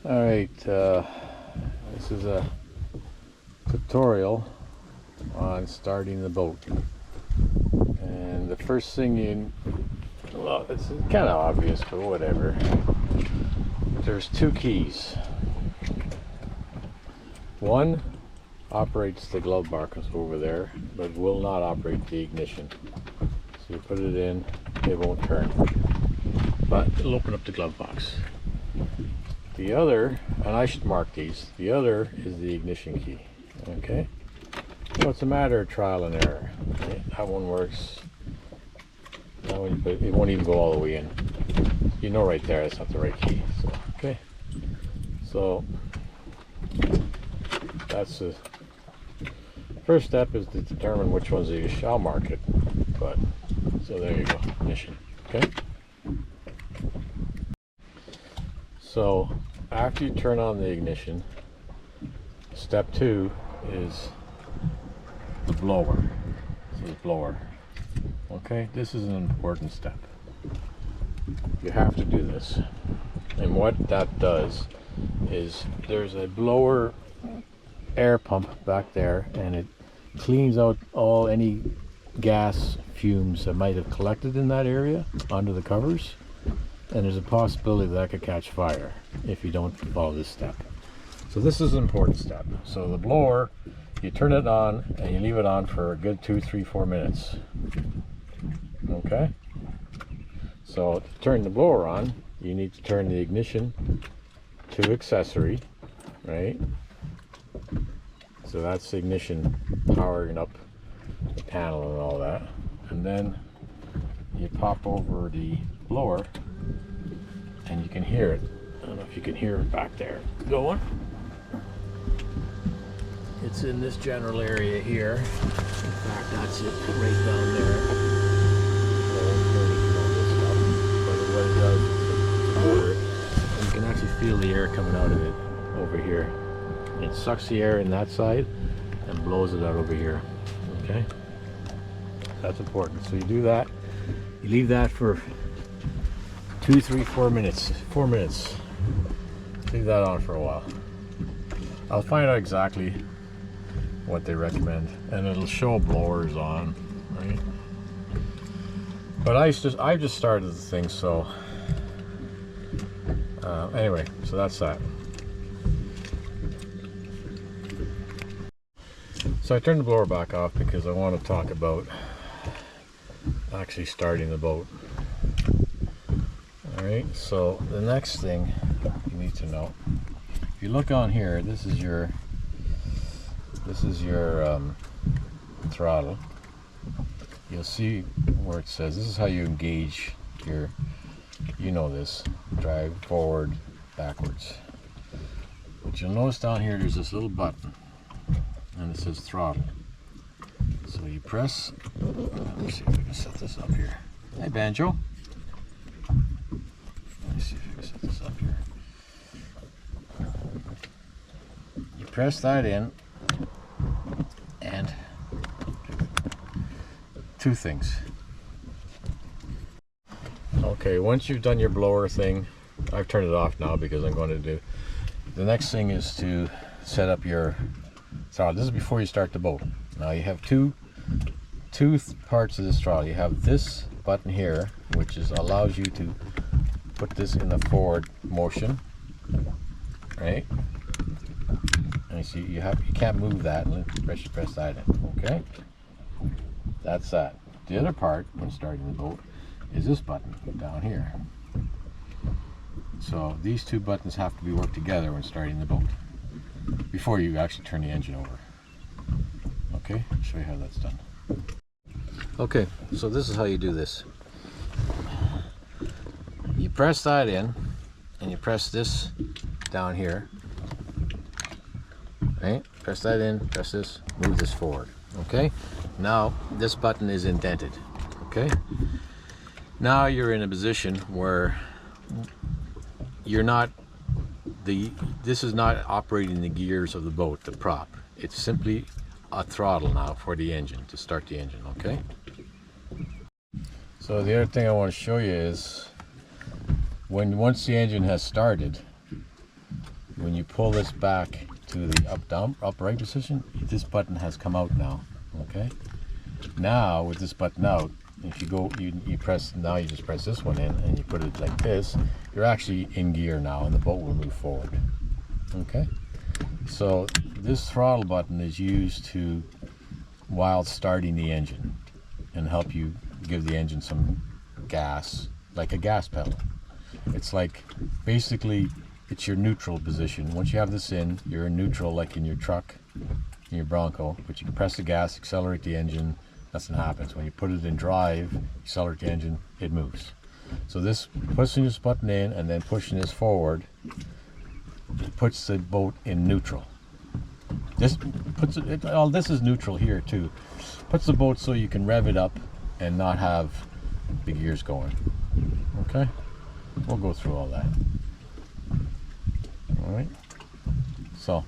Alright, this is a tutorial on starting the boat. And the first thing well, it's kind of obvious, but whatever. There's two keys. One operates the glove box over there, but will not operate the ignition. So you put it in, it won't turn, but it'll open up the glove box. The other, and I should mark these, the other is the ignition key. Okay, so it's a matter of trial and error. Okay? That one works, that one, but it won't even go all the way in. You know right there that's not the right key. So, okay, so that's the first step, is to determine which ones you shall mark it. But so there you go, ignition. Okay, so after you turn on the ignition, step 2 is the blower. This is blower. Okay, this is an important step. You have to do this. And what that does is there's a blower air pump back there, and it cleans out any gas fumes that might have collected in that area under the covers. And there's a possibility that could catch fire if you don't follow this step. So this is an important step. So the blower, you turn it on and you leave it on for a good 2, 3, 4 minutes. Okay? So to turn the blower on, you need to turn the ignition to accessory, right? So that's the ignition powering up the panel and all that. And then you pop over the blower, and you can hear it. I don't know if you can hear it back there going. It's in this general area here. In fact, that's it right down there. But what it does is it's water, and you can actually feel the air coming out of it over here. It sucks the air in that side and blows it out over here. Okay? That's important. So you do that. You leave that for 2, 3, 4 minutes. 4 minutes. Leave that on for a while. I'll find out exactly what they recommend, and it'll show blowers on, right? But I just started the thing, so anyway, so that's that. So I turned the blower back off because I want to talk about actually starting the boat. Alright, so the next thing you need to know, if you look on here, this is your throttle. You'll see where it says, this is how you engage your, you know this, drive forward, backwards. But you'll notice down here there's this little button, and it says throttle. So you press, let me see if we can set this up here. Hey Banjo. Let me see if we can set this up here. You press that in, and two things. Okay, once you've done your blower thing, I've turned it off now because I'm going to do, the next thing is to set up your throttle. This is before you start the boat. Now you have two parts of this throttle. You have this button here, which allows you to put this in the forward motion, right? And you see you can't move that unless you press that in. Okay, that's that. The other part when starting the boat is this button down here. So these two buttons have to be worked together when starting the boat before you actually turn the engine over. Okay, I'll show you how that's done. Okay, so this is how you do this. You press that in, and you press this down here. Right? Press that in, press this, move this forward. Okay? Now this button is indented. Okay? Now you're in a position where you're not this is not operating the gears of the boat, the prop. It's simply a throttle now for the engine, to start the engine. Okay? So the other thing I want to show you is once the engine has started, when you pull this back to the upright position, this button has come out now. Okay. Now with this button out, if you go, you press, now you just press this one in and you put it like this, you're actually in gear now and the boat will move forward. Okay. So this throttle button is used to, while starting the engine, and help you give the engine some gas, like a gas pedal. It's like, basically, it's your neutral position. Once you have this in, you're in neutral, like in your truck, in your Bronco, but you can press the gas, accelerate the engine, nothing happens. When you put it in drive, accelerate the engine, it moves. So this, pushing this button in and then pushing this forward, puts the boat in neutral. This puts it, oh, this is neutral here too. Puts the boat so you can rev it up and not have the gears going. Okay? We'll go through all that. All right? So,